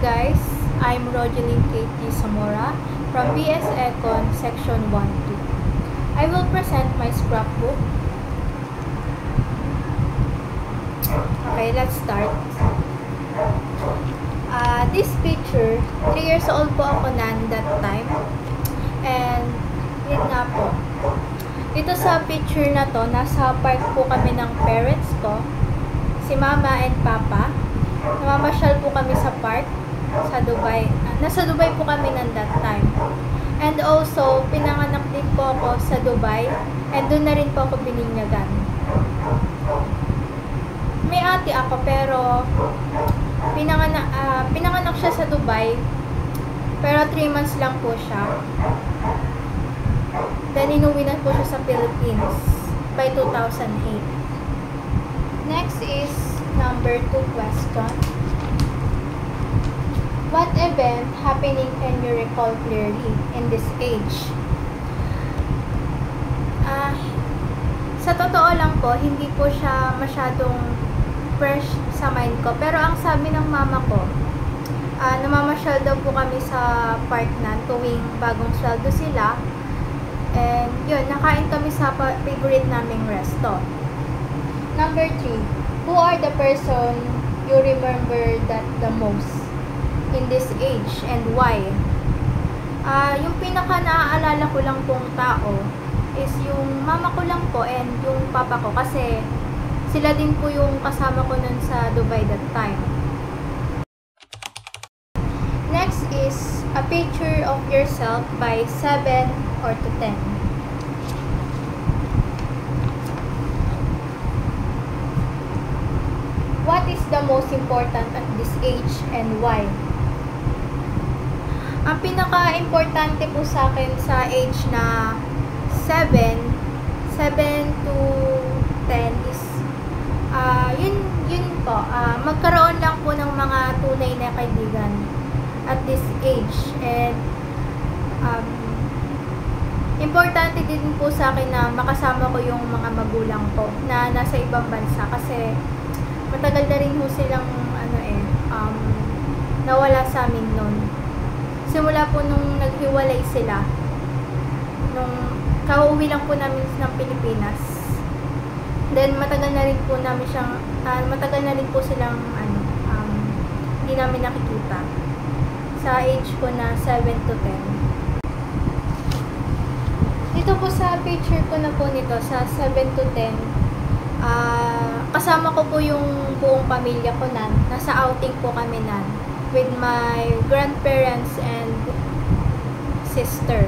guys, I'm Rogeline Katie Zamora from BS Econ Section 1-2. I will present my scrapbook. Okay, let's start. This picture, 3 years old po ako that time. And yun nga po. Dito sa picture na to, nasa park po kami ng parents ko, si mama and papa. Namamasyal po kami sa park sa Dubai. Nasa Dubai po kami that time. And also, pinanganak din po ako sa Dubai. And doon na rin po ako bininyagan. May ate ako pero pinanganak siya sa Dubai. Pero 3 months lang po siya. Then, inuwi na po siya sa Philippines by 2008. Next is number 2 question. What event happening can you recall clearly in this age? Sa totoo lang po, hindi po siya masyadong fresh sa mind ko. Pero ang sabi ng mama ko, namamasyal daw po kami sa park na tuwing bagong sweldo sila. And yun, nakain kami sa favorite naming resto. Number 3, who are the person you remember that the most in this age and why? Yung pinaka naaalala ko lang pong tao is yung mama ko lang po and yung papa ko kasi sila din po yung kasama ko nun sa Dubai that time. Next is a picture of yourself by 7 or to 10. What is the most important at this age and why? Ang pinaka-importante po sa akin sa age na 7 to 10 is yun po, magkaroon lang po ng mga tunay na kaibigan at this age. And importante din po sa akin na makasama ko yung mga magulang ko na nasa ibang bansa kasi matagal na rin po silang nawala sa amin noon. Simula po nung naghiwalay sila, nung kauwi lang po namin ng Pilipinas. Then matagal na rin po namin siyang matagal na rin po silang hindi namin nakikita sa age ko na 7 to 10. Dito po sa picture ko na po nito, sa 7 to 10, kasama ko po yung buong pamilya ko nasa outing po kami with my grandparents and sister.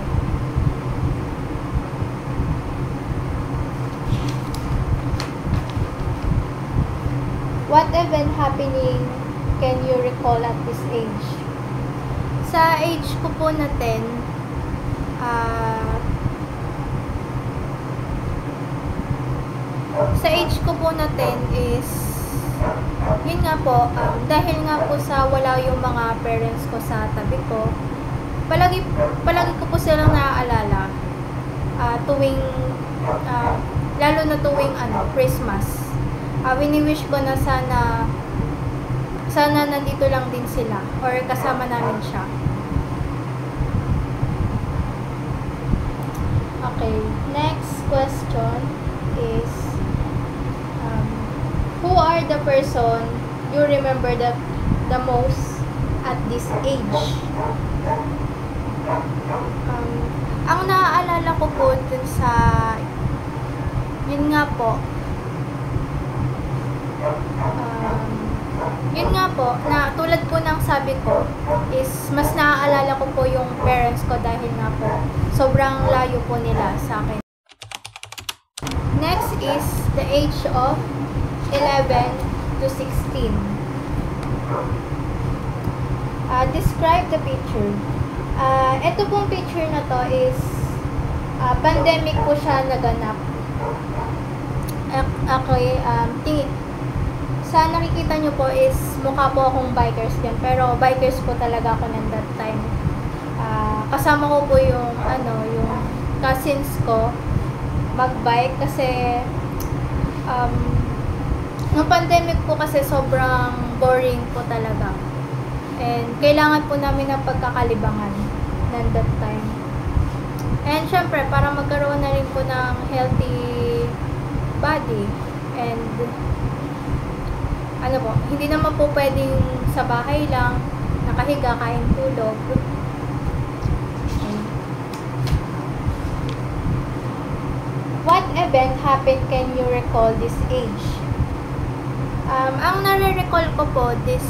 What event happening can you recall at this age? Sa age ko po na 10, sa age ko po na 10 is, yun nga po, dahil nga po sa wala yung mga parents ko sa tabi ko, palagi ko po silang naaalala, tuwing, lalo na tuwing Christmas. Wini-wish ko na sana nandito lang din sila, or kasama namin siya. Okay, next question is, who are the person you remember the most at this age? Ang naaalala ko po dun sa yun nga po na tulad po ng sabi ko is mas naaalala ko po yung parents ko dahil nga po sobrang layo po nila sa akin. Next is the age of 11 to 16. Describe the picture. Ito pong picture na to is pandemic po siya naganap. Okay, sa nakikita nyo po is mukha po akong bikers din, pero bikers po talaga ako that time. Kasama ko po yung cousins ko magbike kasi nung pandemic po kasi sobrang boring po talaga. And kailangan po namin ng pagkakalibangan ng that time. And syempre, para magkaroon na rin po ng healthy body. And ano po, hindi naman po pwedeng sa bahay lang, nakahiga, kain, tulog. What event happened can you recall this age? Ang nare-recall ko po this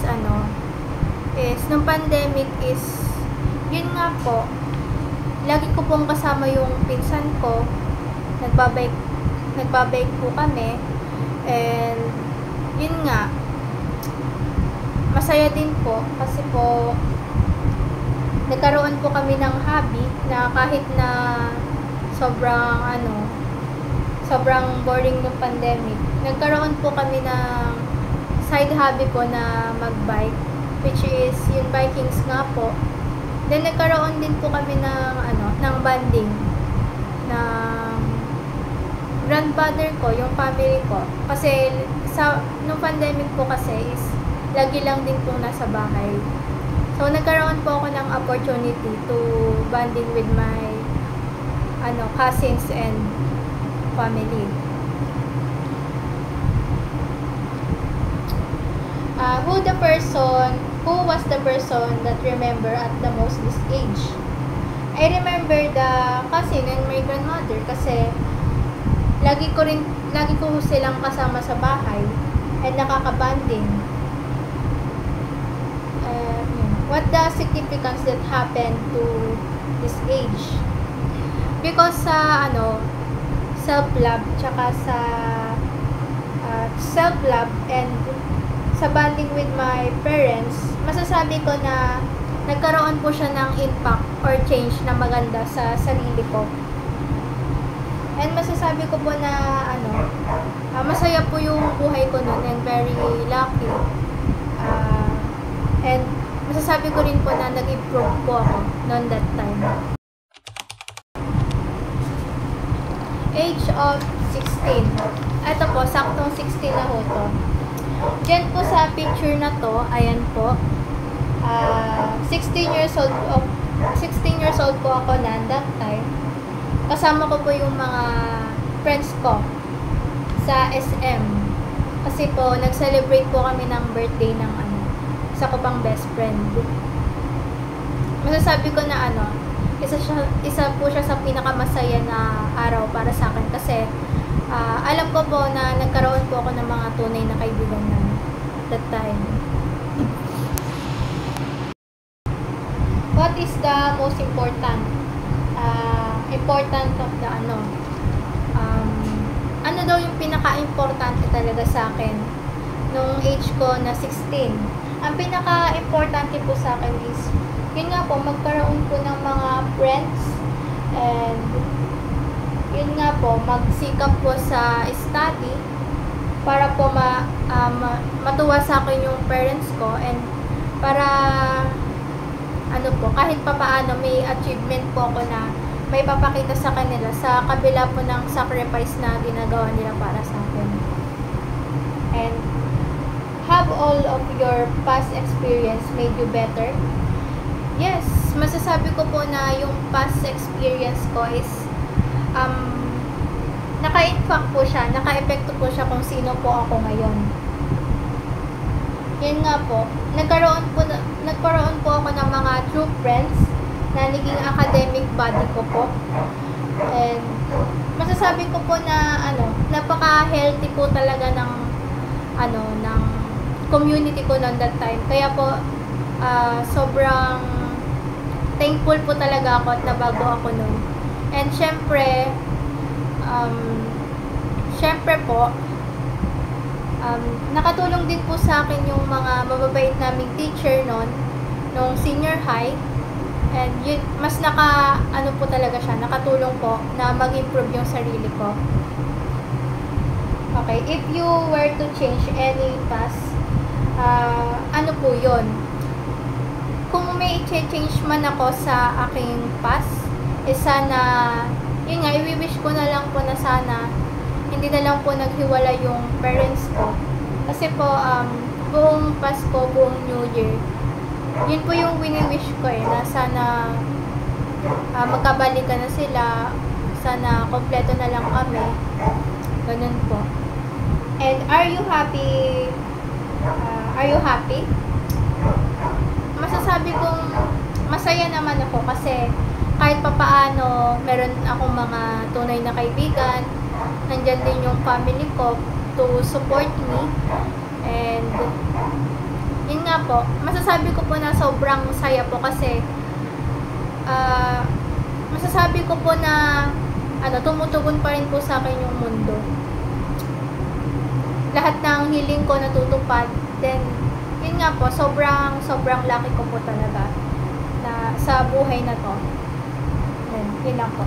is nung pandemic is yun nga po, lagi ko pong kasama yung pinsan ko, nagbabike po kami, and yun nga, masaya din po kasi po nagkaroon po kami ng hobby na kahit na sobrang boring ng pandemic, nagkaroon po kami ng side hobby po na magbike, which is yung bikings nga po. Then nagkaroon din po kami ng bonding ng grandfather ko, yung family ko. Kasi nung pandemic po kasi is lagi lang din po nasa bahay. So nagkaroon po ako ng opportunity to bonding with my cousins and family. Who was the person that remember at the most this age? I remember the cousin and my grandmother kasi lagi ko silang kasama sa bahay and nakakabanding. What the significance that happened to this age? Because sa self-love, tsaka sa self-love and sa bonding with my parents, masasabi ko na nagkaroon po siya ng impact or change na maganda sa sarili ko. And masasabi ko po na masaya po yung buhay ko noon and very lucky. And masasabi ko rin po na nag-improve po ako noon that time. Age of 16. Ito po, saktong 16 na ho to. Diyan po sa picture na to, ayan po. 16 years old po ako na that time. Kasama ko po yung mga friends ko sa SM. Kasi po, nag-celebrate po kami ng birthday ng isa ko pang best friend. Masasabi ko na isa po siya sa pinakamasaya na araw para sa akin kasi alam ko po na nagkaroon po ako ng mga tunay na kaibigan na that time. What is the most important of the ano daw yung pinaka-importante talaga sa akin nung age ko na 16? Ang pinaka-importante po sa akin is yun nga po, magkaroon po ng mga friends and yun nga po, magsikap po sa study para po matuwa sa akin yung parents ko and para kahit papaano may achievement po ako na may papakita sa kanila sa kabila po ng sacrifice na ginagawa nila para sa akin. And have all of your past experience made you better? Yes, masasabi ko po na yung past experience ko is naka-impact po siya, naka-epekto po siya kung sino po ako ngayon. Yan nga po, nagkaroon po ako ng mga true friends na naging academic buddy ko po. And masasabi ko po na napaka-healthy po talaga ng community ko noon that time. Kaya po sobrang thankful po talaga ako at nabago ako noon. And syempre po nakatulong din po sa akin yung mga mababait naming teacher nung senior high. And yun, mas po talaga siya, nakatulong po na mag-improve yung sarili ko. Okay, if you were to change any past, po yun? Kung may i-change man ako sa aking past, sana, yun nga, i-wish ko na lang po na sana hindi na lang po naghiwala yung parents ko. Kasi po, buong Pasko, buong New Year, Yun po yung wini-wish ko na sana magkabalikan na sila, sana kompleto na lang kami, ganun po. And are you happy? Are you happy? Masasabi kong masaya naman ako kasi kahit papaano meron akong mga tunay na kaibigan, nandyan din yung family ko to support me, and yun nga po, masasabi ko po na sobrang saya po kasi masasabi ko po na tumutugon pa rin po sa akin yung mundo. Lahat ng hiling ko natutupad. Then, yun nga po, sobrang lucky ko po talaga na sa buhay na to. Yun lang po.